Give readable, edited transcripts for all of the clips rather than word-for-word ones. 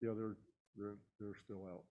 Yeah, they're still out.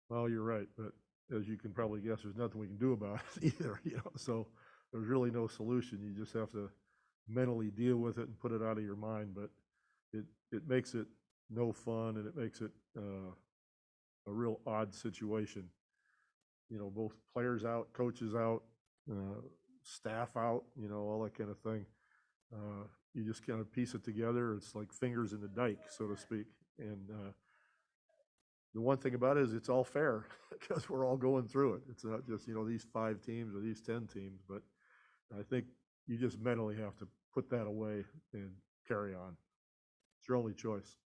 Well, you're right, but as you can probably guess, there's nothing we can do about it either. So there's really no solution. You just have to mentally deal with it and put it out of your mind. But it makes it no fun, and it makes it a real odd situation. Both players out, coaches out, staff out, all that kind of thing. You just kind of piece it together. It's like fingers in the dike, so to speak. And the one thing about it is it's all fair because we're all going through it. It's not just, these 5 teams or these 10 teams, but I think you just mentally have to put that away and carry on. It's your only choice.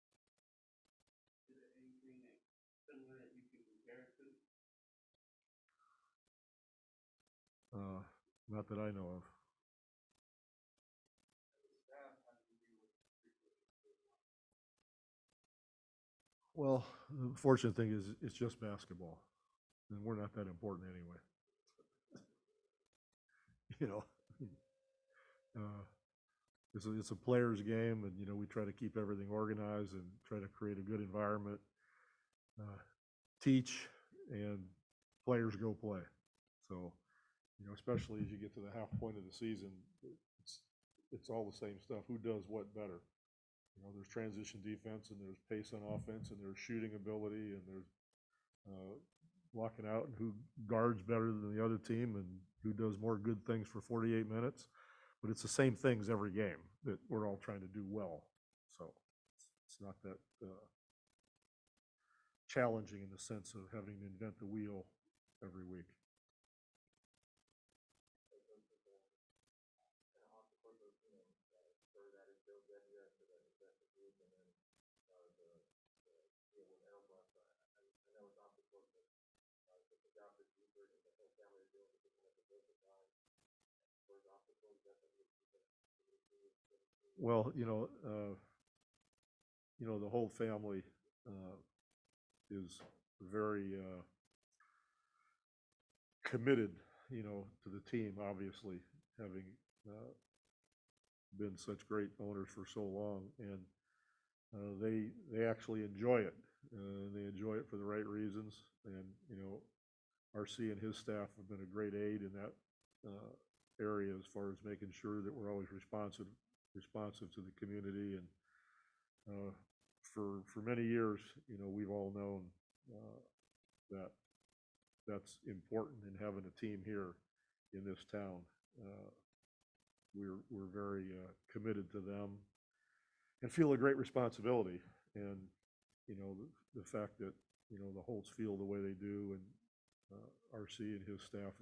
Not that I know of. Well, the fortunate thing is it's just basketball, and we're not that important anyway. you know, uh, it's a players' game, and we try to keep everything organized and try to create a good environment. Teach, and players go play. So, especially as you get to the half point of the season, it's all the same stuff. Who does what better? There's transition defense, and there's pace on offense, and there's shooting ability, and there's locking out, and who guards better than the other team, and who does more good things for 48 minutes. But it's the same things every game that we're all trying to do well. So it's not that challenging in the sense of having to invent the wheel every week. Well, the whole family is very committed, to the team. Obviously, having been such great owners for so long, and they actually enjoy it. They enjoy it for the right reasons, and RC and his staff have been a great aid in that area as far as making sure that we're always responsive to the community. And for many years, we've all known that that's important in having a team here in this town. We're very committed to them and feel a great responsibility. And the fact that the Holtz feel the way they do, and RC and his staff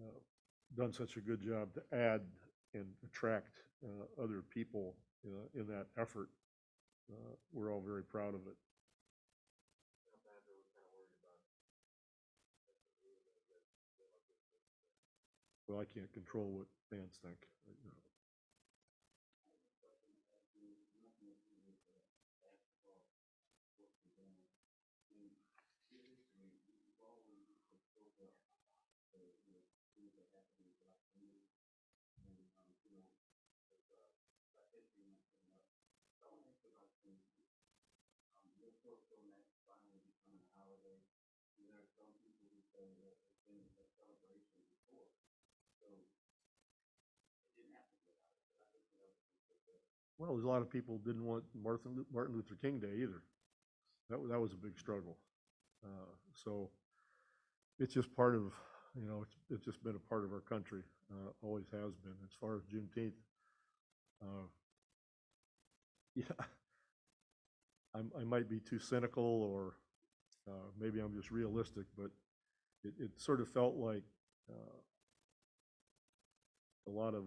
have done such a good job to add and attract other people in that effort. We're all very proud of it. Well, I can't control what fans think. Well, there's a lot of people didn't want Martin Luther King Day either. That was a big struggle. So it's just part of, it's just been a part of our country. Always has been. As far as Juneteenth, yeah, I might be too cynical, or maybe I'm just realistic, but it sort of felt like a lot of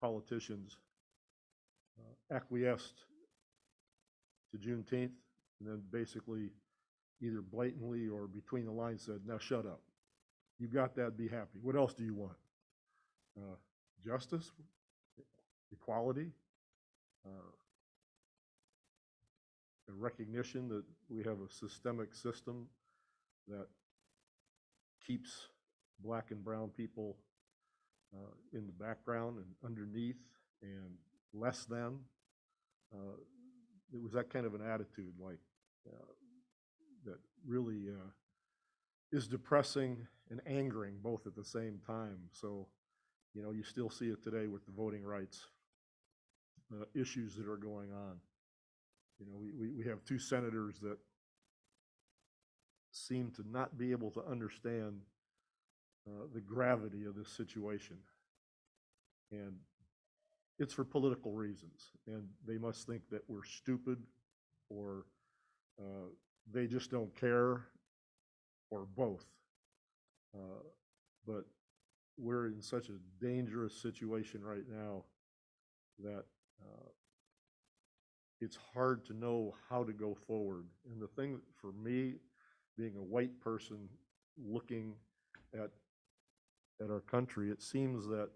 politicians acquiesced to Juneteenth and then basically either blatantly or between the lines said, now shut up. You got that, be happy. What else do you want? Justice, equality, a recognition that we have a systemic system that keeps black and brown people in the background and underneath and less than. It was that kind of an attitude, like that really is depressing and angering both at the same time. So, you know, you still see it today with the voting rights issues that are going on. You know, we have two senators that seem to not be able to understand the gravity of this situation. And it's for political reasons. And they must think that we're stupid or they just don't care or both. But we're in such a dangerous situation right now that it's hard to know how to go forward. And the thing for me, being a white person looking at our country, it seems that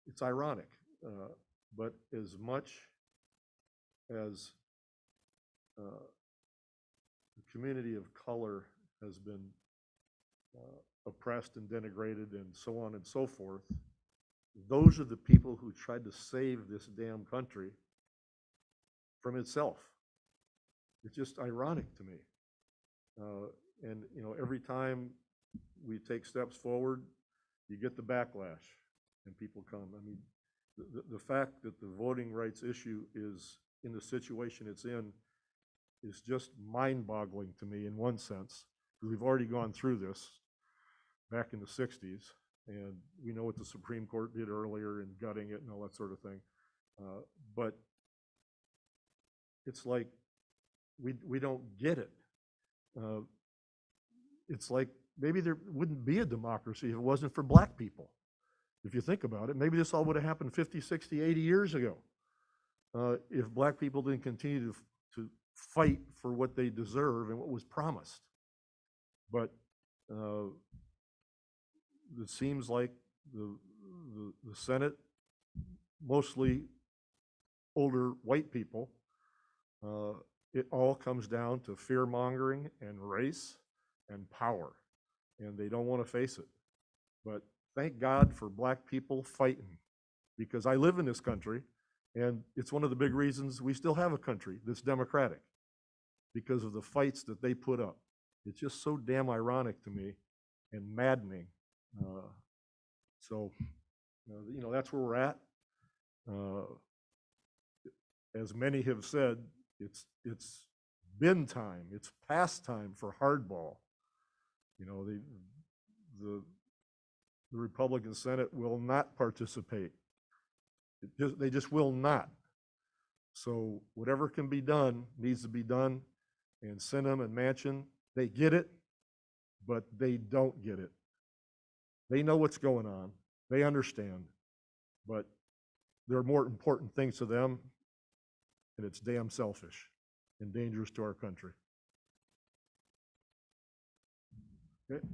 it's ironic, but as much as the community of color has been oppressed and denigrated and so on and so forth, those are the people who tried to save this damn country from itself. It's just ironic to me. And you know, every time we take steps forward, you get the backlash and people come. I mean, the fact that the voting rights issue is in the situation it's in is just mind-boggling to me in one sense, because we've already gone through this back in the 60s, and we know what the Supreme Court did earlier in gutting it and all that sort of thing. But it's like we don't get it. It's like maybe there wouldn't be a democracy if it wasn't for black people. If you think about it, maybe this all would have happened 50, 60, 80 years ago if black people didn't continue to fight for what they deserve and what was promised. But it seems like the Senate, mostly older white people, it all comes down to fear-mongering and race and power, and they don't want to face it. But thank God for black people fighting, because I live in this country, and it's one of the big reasons we still have a country that's democratic, because of the fights that they put up. It's just so damn ironic to me and maddening. So, you know, that's where we're at. As many have said, it's been time. It's past time for hardball. You know, the Republican Senate will not participate. They just will not. So whatever can be done needs to be done. And Sinema and Manchin, they get it, but they don't get it. They know what's going on. They understand. But there are more important things to them, and it's damn selfish and dangerous to our country. Okay.